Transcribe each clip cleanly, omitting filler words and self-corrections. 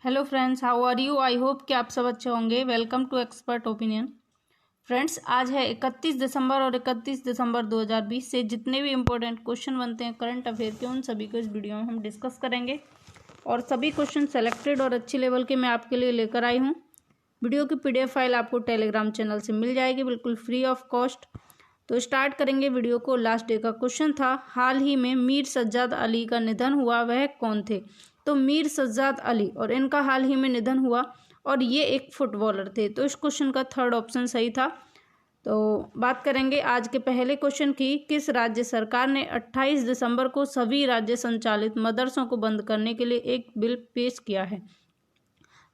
Hello friends, how are you. I hope कि आप सब अच्छे होंगे। Welcome to expert opinion. Friends, आज है 31 दिसंबर और 31 दिसंबर 2020 से जितने भी इम्पोर्टेंट क्वेश्चन बनते हैं करंट अफेयर के, उन सभी को इस वीडियो में हम डिस्कस करेंगे। और सभी क्वेश्चन सेलेक्टेड और अच्छी लेवल के मैं आपके लिए लेकर आई हूँ। वीडियो की PDF फाइल आपको टेलीग्राम चैनल से मिल जाएगी, बिल्कुल फ्री ऑफ कॉस्ट। तो स्टार्ट करेंगे वीडियो को। लास्ट डे का क्वेश्चन था, हाल ही में मीर सज्जाद अली का निधन हुआ, वह कौन थे। तो मीर सज्जाद अली, और इनका हाल ही में निधन हुआ और ये एक फुटबॉलर थे। तो इस क्वेश्चन का थर्ड ऑप्शन सही था। तो बात करेंगे आज के पहले क्वेश्चन की, किस राज्य सरकार ने 28 दिसंबर को सभी राज्य संचालित मदरसों को बंद करने के लिए एक बिल पेश किया है।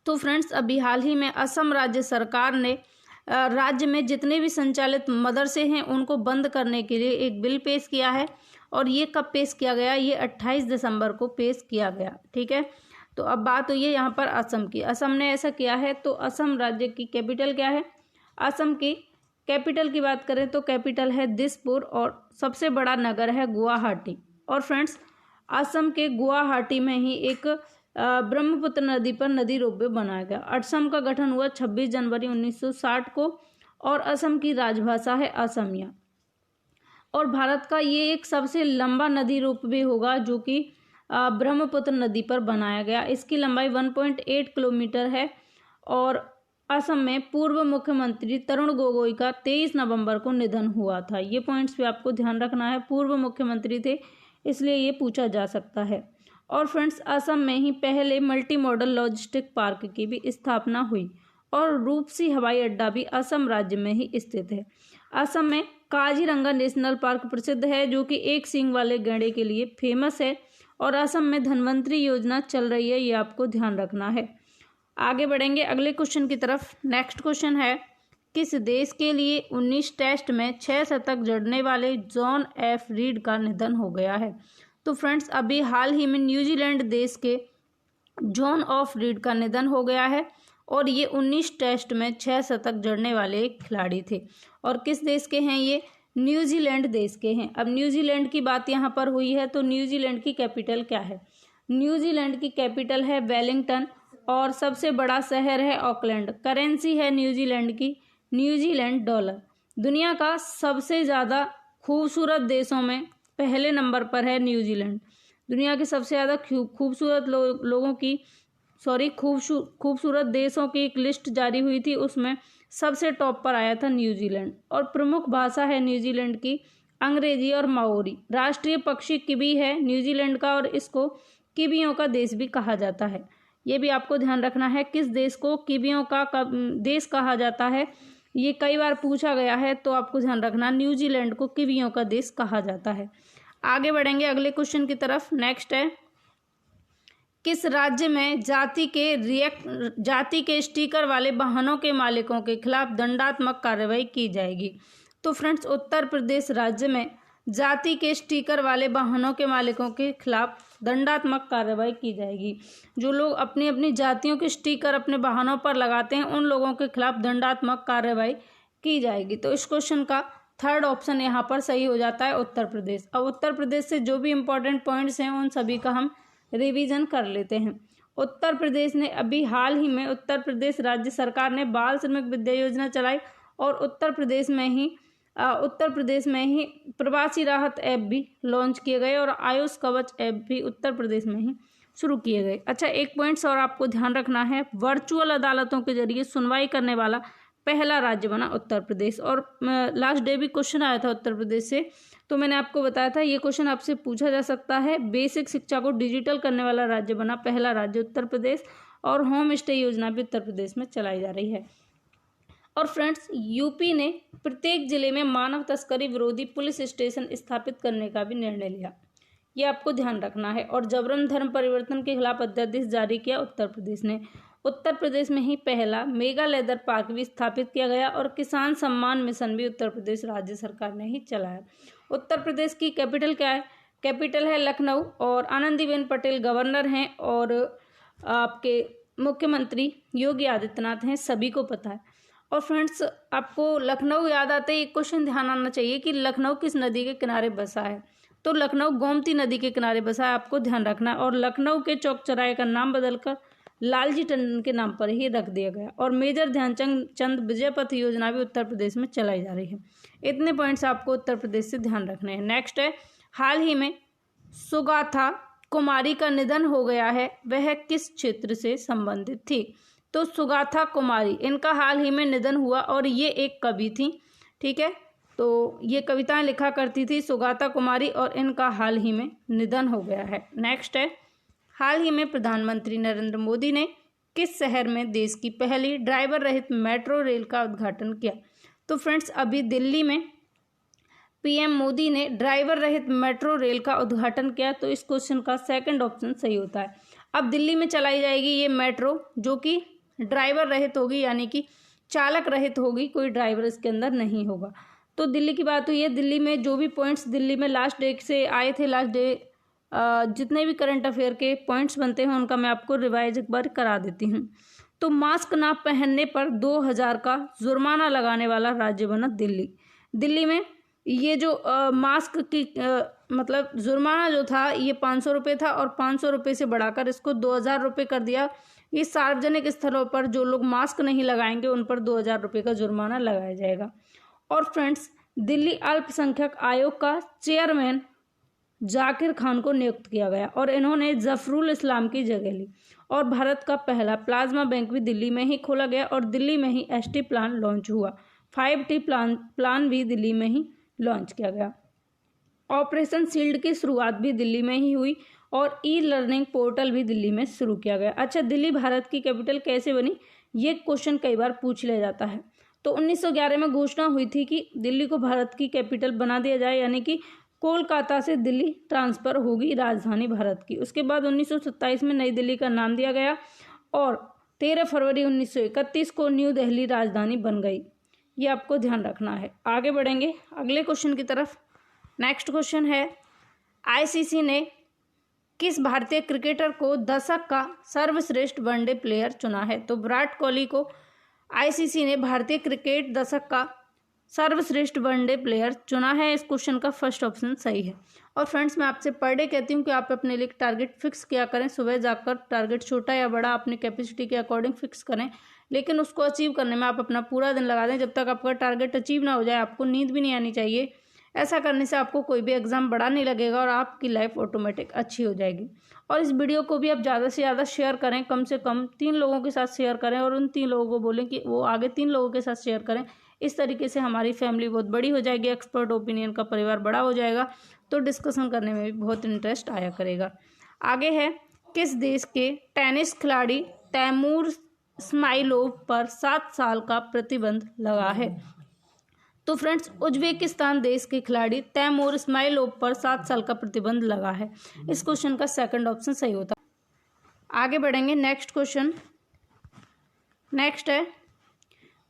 तो फ्रेंड्स, अभी हाल ही में असम राज्य सरकार ने राज्य में जितने भी संचालित मदरसे हैं उनको बंद करने के लिए एक बिल पेश किया है। और ये कब पेश किया गया, ये 28 दिसंबर को पेश किया गया। ठीक है, तो अब बात हुई है यहाँ पर असम की। असम ने ऐसा किया है। तो असम राज्य की कैपिटल क्या है। असम की कैपिटल की बात करें तो कैपिटल है दिसपुर और सबसे बड़ा नगर है गुवाहाटी। और फ्रेंड्स, असम के गुवाहाटी में ही एक ब्रह्मपुत्र नदी पर नदी रोपवे बनाया गया। असम का गठन हुआ 26 जनवरी 1960 को और असम की राजभाषा है असमिया। और भारत का ये एक सबसे लंबा नदी रोपवे होगा जो कि ब्रह्मपुत्र नदी पर बनाया गया। इसकी लंबाई 1.8 किलोमीटर है। और असम में पूर्व मुख्यमंत्री तरुण गोगोई का 23 नवंबर को निधन हुआ था। ये पॉइंट्स भी आपको ध्यान रखना है। पूर्व मुख्यमंत्री थे, इसलिए ये पूछा जा सकता है। और फ्रेंड्स, असम में ही पहले मल्टी मॉडल लॉजिस्टिक पार्क की भी स्थापना हुई और रूपसी हवाई अड्डा भी असम राज्य में ही स्थित है। असम में काजीरंगा नेशनल पार्क प्रसिद्ध है जो कि एक सींग वाले गैंडे के लिए फेमस है। और असम में धनवंतरी योजना चल रही है, ये आपको ध्यान रखना है। आगे बढ़ेंगे अगले क्वेश्चन की तरफ। नेक्स्ट क्वेश्चन है, किस देश के लिए 19 टेस्ट में 6 शतक जड़ने वाले जॉन एफ रीड का निधन हो गया है। तो फ्रेंड्स, अभी हाल ही में न्यूजीलैंड देश के जॉन ऑफ रीड का निधन हो गया है और ये 19 टेस्ट में 6 शतक जड़ने वाले एक खिलाड़ी थे। और किस देश के हैं ये, न्यूजीलैंड देश के हैं। अब न्यूजीलैंड की बात यहाँ पर हुई है, तो न्यूजीलैंड की कैपिटल क्या है। न्यूजीलैंड की कैपिटल है वेलिंगटन और सबसे बड़ा शहर है ऑकलैंड। करेंसी है न्यूजीलैंड की न्यूजीलैंड डॉलर। दुनिया का सबसे ज़्यादा खूबसूरत देशों में पहले नंबर पर है न्यूजीलैंड। दुनिया के सबसे ज़्यादा खूबसूरत लोगों की खूबसूरत देशों की एक लिस्ट जारी हुई थी, उसमें सबसे टॉप पर आया था न्यूजीलैंड। और प्रमुख भाषा है न्यूजीलैंड की अंग्रेजी और माओरी। राष्ट्रीय पक्षी किवी है न्यूजीलैंड का और इसको किवियों का देश भी कहा जाता है। ये भी आपको ध्यान रखना है, किस देश को किवियों का देश कहा जाता है। ये कई बार पूछा गया है, तो आपको ध्यान रखना, न्यूजीलैंड को किवियों का देश कहा जाता है। आगे बढ़ेंगे अगले क्वेश्चन की तरफ। नेक्स्ट है, किस राज्य में जाति के स्टिकर वाले वाहनों के मालिकों के खिलाफ दंडात्मक कार्रवाई की जाएगी। तो फ्रेंड्स, उत्तर प्रदेश राज्य में जाति के स्टिकर वाले वाहनों के मालिकों के खिलाफ दंडात्मक कार्रवाई की जाएगी। जो लोग अपनी अपनी जातियों के स्टिकर अपने वाहनों पर लगाते हैं, उन लोगों के खिलाफ दंडात्मक कार्रवाई की जाएगी। तो इस क्वेश्चन का थर्ड ऑप्शन यहाँ पर सही हो जाता है, उत्तर प्रदेश। अब उत्तर प्रदेश से जो भी इम्पोर्टेंट पॉइंट्स हैं उन सभी का हम रिवीजन कर लेते हैं। उत्तर प्रदेश ने अभी हाल ही में उत्तर प्रदेश राज्य सरकार ने बाल श्रमिक विद्या योजना चलाई और उत्तर प्रदेश में ही प्रवासी राहत ऐप भी लॉन्च किए गए और आयुष कवच ऐप भी उत्तर प्रदेश में ही शुरू किए गए। अच्छा, एक पॉइंट्स और आपको ध्यान रखना है, वर्चुअल अदालतों के जरिए सुनवाई करने वाला पहला राज्य बना उत्तर प्रदेश। और लास्ट डे भी क्वेश्चन आया था उत्तर प्रदेश से, तो मैंने आपको बताया था ये क्वेश्चन आपसे पूछा जा सकता है। बेसिक शिक्षा को डिजिटल करने वाला राज्य बना पहला राज्य उत्तर प्रदेश और होम स्टे योजना भी उत्तर प्रदेश में चलाई जा रही है। और फ्रेंड्स, यूपी ने प्रत्येक जिले में मानव तस्करी विरोधी पुलिस स्टेशन स्थापित करने का भी निर्णय लिया, ये आपको ध्यान रखना है। और जबरन धर्म परिवर्तन के खिलाफ अध्यादेश जारी किया उत्तर प्रदेश ने। उत्तर प्रदेश में ही पहला मेगा लेदर पार्क भी स्थापित किया गया और किसान सम्मान मिशन भी उत्तर प्रदेश राज्य सरकार ने ही चलाया। उत्तर प्रदेश की कैपिटल क्या है, कैपिटल है लखनऊ और आनंदीबेन पटेल गवर्नर हैं और आपके मुख्यमंत्री योगी आदित्यनाथ हैं, सभी को पता है। और फ्रेंड्स, आपको लखनऊ याद आते ही एक क्वेश्चन ध्यान आना चाहिए कि लखनऊ किस नदी के किनारे बसा है। तो लखनऊ गोमती नदी के किनारे बसा है, आपको ध्यान रखना है। और लखनऊ के चौक चौराहे का नाम बदलकर लालजी टंडन के नाम पर ही रख दिया गया। और मेजर ध्यानचंद विजय पथ योजना भी उत्तर प्रदेश में चलाई जा रही है। इतने पॉइंट्स आपको उत्तर प्रदेश से ध्यान रखने हैं। नेक्स्ट है, हाल ही में सुगाथा कुमारी का निधन हो गया है, वह किस क्षेत्र से संबंधित थी? तो सुगाथा कुमारी, इनका हाल ही में निधन हुआ और ये एक कवि थी। ठीक है, तो ये कविताएं लिखा करती थी सुगाथा कुमारी और इनका हाल ही में निधन हो गया है। नेक्स्ट है, हाल ही में प्रधानमंत्री नरेंद्र मोदी ने किस शहर में देश की पहली ड्राइवर रहित मेट्रो रेल का उद्घाटन किया? तो फ्रेंड्स, अभी दिल्ली में पीएम मोदी ने ड्राइवर रहित मेट्रो रेल का उद्घाटन किया। तो इस क्वेश्चन का सेकंड ऑप्शन सही होता है। अब दिल्ली में चलाई जाएगी ये मेट्रो, जो कि ड्राइवर रहित होगी, यानी कि चालक रहित होगी, कोई ड्राइवर इसके अंदर नहीं होगा। तो दिल्ली की बात हुई है। दिल्ली में जो भी पॉइंट्स दिल्ली में लास्ट डे से आए थे, लास्ट डे जितने भी करंट अफेयर के पॉइंट्स बनते हैं उनका मैं आपको रिवाइज एक बार करा देती हूँ। तो मास्क ना पहनने पर 2000 का जुर्माना लगाने वाला राज्य बना दिल्ली। दिल्ली में ये जो मास्क की मतलब जुर्माना जो था ये 500 रुपये था और 500 रुपये से बढ़ाकर इसको 2000 रुपये कर दिया। ये सार्वजनिक स्थलों पर जो लोग मास्क नहीं लगाएंगे उन पर 2000 रुपये का जुर्माना लगाया जाएगा। और फ्रेंड्स, दिल्ली अल्पसंख्यक आयोग का चेयरमैन जाकिर खान को नियुक्त किया गया और इन्होंने जफरुल इस्लाम की जगह ली। और भारत का पहला प्लाज्मा बैंक भी दिल्ली में ही खोला गया और दिल्ली में ही ST प्लान लॉन्च हुआ। 5T प्लान भी दिल्ली में ही लॉन्च किया गया। ऑपरेशन शील्ड की शुरुआत भी दिल्ली में ही हुई और ई-लर्निंग पोर्टल भी दिल्ली में शुरू किया गया। अच्छा, दिल्ली भारत की कैपिटल कैसे बनी? ये क्वेश्चन कई बार पूछ लिया जाता है। तो 1911 में घोषणा हुई थी कि दिल्ली को भारत की कैपिटल बना दिया जाए, यानी कि कोलकाता से दिल्ली ट्रांसफ़र होगी राजधानी भारत की। उसके बाद 1927 में नई दिल्ली का नाम दिया गया और 13 फरवरी 1931 को न्यू दिल्ली राजधानी बन गई। ये आपको ध्यान रखना है। आगे बढ़ेंगे अगले क्वेश्चन की तरफ। नेक्स्ट क्वेश्चन है, ICC ने किस भारतीय क्रिकेटर को दशक का सर्वश्रेष्ठ वनडे प्लेयर चुना है? तो विराट कोहली को ICC ने भारतीय क्रिकेट दशक का सर्वश्रेष्ठ वनडे प्लेयर चुना है। इस क्वेश्चन का फर्स्ट ऑप्शन सही है। और फ्रेंड्स, मैं आपसे पर डे कहती हूँ कि आप अपने लिए टारगेट फिक्स किया करें। सुबह जाकर टारगेट छोटा या बड़ा अपनी कैपेसिटी के अकॉर्डिंग फिक्स करें, लेकिन उसको अचीव करने में आप अपना पूरा दिन लगा दें। जब तक आपका टारगेट अचीव ना हो जाए आपको नींद भी नहीं आनी चाहिए। ऐसा करने से आपको कोई भी एग्जाम बड़ा नहीं लगेगा और आपकी लाइफ ऑटोमेटिक अच्छी हो जाएगी। और इस वीडियो को भी आप ज़्यादा से ज़्यादा शेयर करें, कम से कम 3 लोगों के साथ शेयर करें और उन 3 लोगों को बोलें कि वो आगे 3 लोगों के साथ शेयर करें। इस तरीके से हमारी फैमिली बहुत बड़ी हो जाएगी, एक्सपर्ट ओपिनियन का परिवार बड़ा हो जाएगा, तो डिस्कशन करने में भी बहुत इंटरेस्ट आया करेगा। आगे है, किस देश के टेनिस खिलाड़ी तैमूर स्माइलोव पर 7 साल का प्रतिबंध लगा है? तो फ्रेंड्स, उज्बेकिस्तान देश के खिलाड़ी तैमूर स्माइलोव पर 7 साल का प्रतिबंध लगा है। इस क्वेश्चन का सेकंड ऑप्शन सही होता है। आगे बढ़ेंगे नेक्स्ट क्वेश्चन। नेक्स्ट है,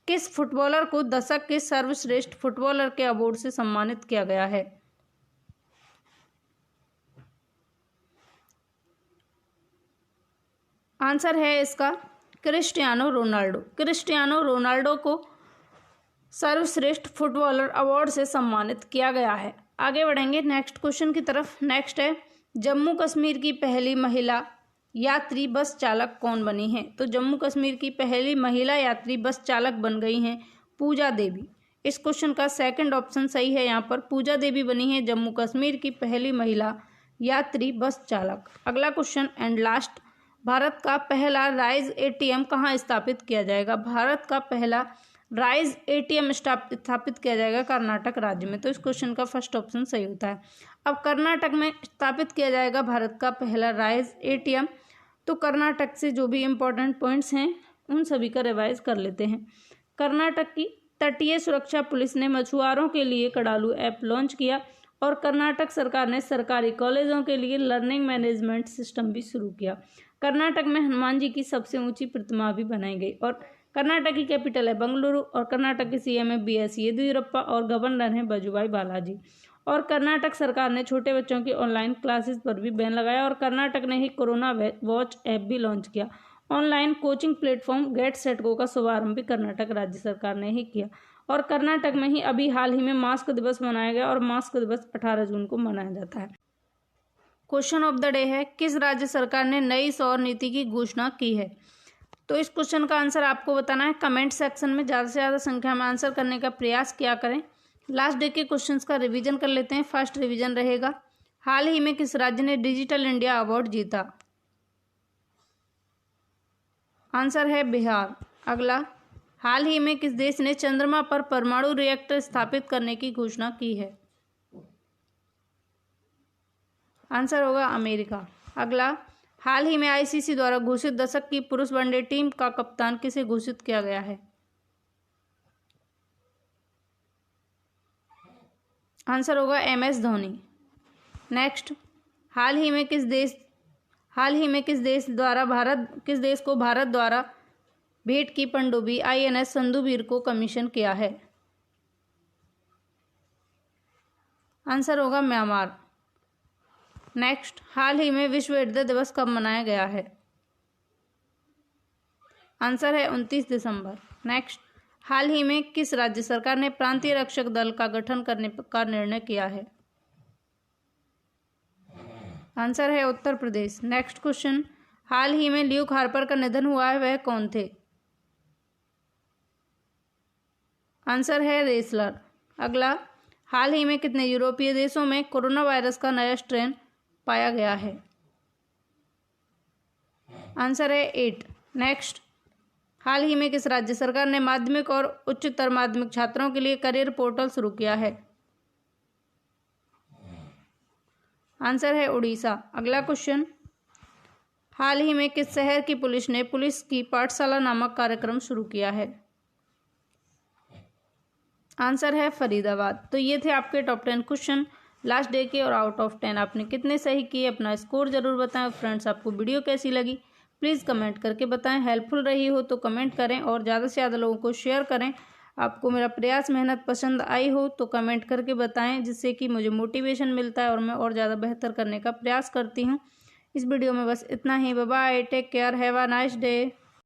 किस फुटबॉलर को दशक के सर्वश्रेष्ठ फुटबॉलर के अवार्ड से सम्मानित किया गया है? आंसर है इसका क्रिस्टियानो रोनाल्डो। क्रिस्टियानो रोनाल्डो को सर्वश्रेष्ठ फुटबॉलर अवार्ड से सम्मानित किया गया है। आगे बढ़ेंगे नेक्स्ट क्वेश्चन की तरफ। नेक्स्ट है, जम्मू कश्मीर की पहली महिला यात्री बस चालक कौन बनी है? तो जम्मू कश्मीर की पहली महिला यात्री बस चालक बन गई हैं पूजा देवी। इस क्वेश्चन का सेकंड ऑप्शन सही है। यहाँ पर पूजा देवी बनी है जम्मू कश्मीर की पहली महिला यात्री बस चालक। अगला क्वेश्चन एंड लास्ट, भारत का पहला राइज ATM कहाँ स्थापित किया जाएगा? भारत का पहला राइज ATM स्थापित किया जाएगा कर्नाटक राज्य में। तो इस क्वेश्चन का फर्स्ट ऑप्शन सही होता है। अब कर्नाटक में स्थापित किया जाएगा भारत का पहला राइज ATM। तो कर्नाटक से जो भी इम्पोर्टेंट पॉइंट्स हैं उन सभी का रिवाइज कर लेते हैं। कर्नाटक की तटीय सुरक्षा पुलिस ने मछुआरों के लिए कडालू ऐप लॉन्च किया और कर्नाटक सरकार ने सरकारी कॉलेजों के लिए लर्निंग मैनेजमेंट सिस्टम भी शुरू किया। कर्नाटक में हनुमान जी की सबसे ऊंची प्रतिमा भी बनाई गई और कर्नाटक की कैपिटल है बेंगलुरु और कर्नाटक के CM है BS येदियुरप्पा और गवर्नर हैं वजुभाई बालाजी। और कर्नाटक सरकार ने छोटे बच्चों की ऑनलाइन क्लासेस पर भी बैन लगाया और कर्नाटक ने ही कोरोना वॉच ऐप भी लॉन्च किया। Online coaching platform get set go का शुभारंभ भी कर्नाटक राज्य सरकार ने ही किया। और कर्नाटक में ही अभी हाल ही में मास्क दिवस मनाया गया और मास्क दिवस 18 जून को मनाया जाता है। क्वेश्चन ऑफ द डे है, किस राज्य सरकार ने नई सौर नीति की घोषणा की है? तो इस क्वेश्चन का आंसर आपको बताना है। कमेंट सेक्शन में ज़्यादा से ज़्यादा संख्या में आंसर करने का प्रयास किया करें। लास्ट डे के क्वेश्चंस का रिवीजन कर लेते हैं। फर्स्ट रिवीजन रहेगा, हाल ही में किस राज्य ने डिजिटल इंडिया अवार्ड जीता? आंसर है बिहार। अगला, हाल ही में किस देश ने चंद्रमा पर परमाणु रिएक्टर स्थापित करने की घोषणा की है? आंसर होगा अमेरिका। अगला, हाल ही में आईसीसी द्वारा घोषित दशक की पुरुष वनडे टीम का कप्तान किसे घोषित किया गया है? आंसर होगा MS धोनी। नेक्स्ट, हाल ही में किस देश को भारत द्वारा भेंट की पनडुब्बी INS संदुबीर को कमीशन किया है? आंसर होगा म्यांमार। नेक्स्ट, हाल ही में विश्व हृदय दिवस कब मनाया गया है? आंसर है 29 दिसंबर। नेक्स्ट, हाल ही में किस राज्य सरकार ने प्रांतीय रक्षक दल का गठन करने का निर्णय किया है? आंसर है उत्तर प्रदेश। नेक्स्ट क्वेश्चन, हाल ही में ल्यूक हार्पर का निधन हुआ है, वह कौन थे? आंसर है रेसलर। अगला, हाल ही में कितने यूरोपीय देशों में कोरोना वायरस का नया स्ट्रेन पाया गया है? आंसर है 8। नेक्स्ट, हाल ही में किस राज्य सरकार ने माध्यमिक और उच्चतर माध्यमिक छात्रों के लिए करियर पोर्टल शुरू किया है? आंसर है उड़ीसा। अगला क्वेश्चन, हाल ही में किस शहर की पुलिस ने पुलिस की पाठशाला नामक कार्यक्रम शुरू किया है? आंसर है फरीदाबाद। तो ये थे आपके टॉप 10 क्वेश्चन लास्ट डे के, और आउट ऑफ 10 आपने कितने सही किए, अपना स्कोर जरूर बताएं। और फ्रेंड्स, आपको वीडियो कैसी लगी प्लीज़ कमेंट करके बताएं। हेल्पफुल रही हो तो कमेंट करें और ज़्यादा से ज़्यादा लोगों को शेयर करें। आपको मेरा प्रयास मेहनत पसंद आई हो तो कमेंट करके बताएं, जिससे कि मुझे मोटिवेशन मिलता है और मैं और ज़्यादा बेहतर करने का प्रयास करती हूँ। इस वीडियो में बस इतना ही। Bye bye, take care, have a nice day.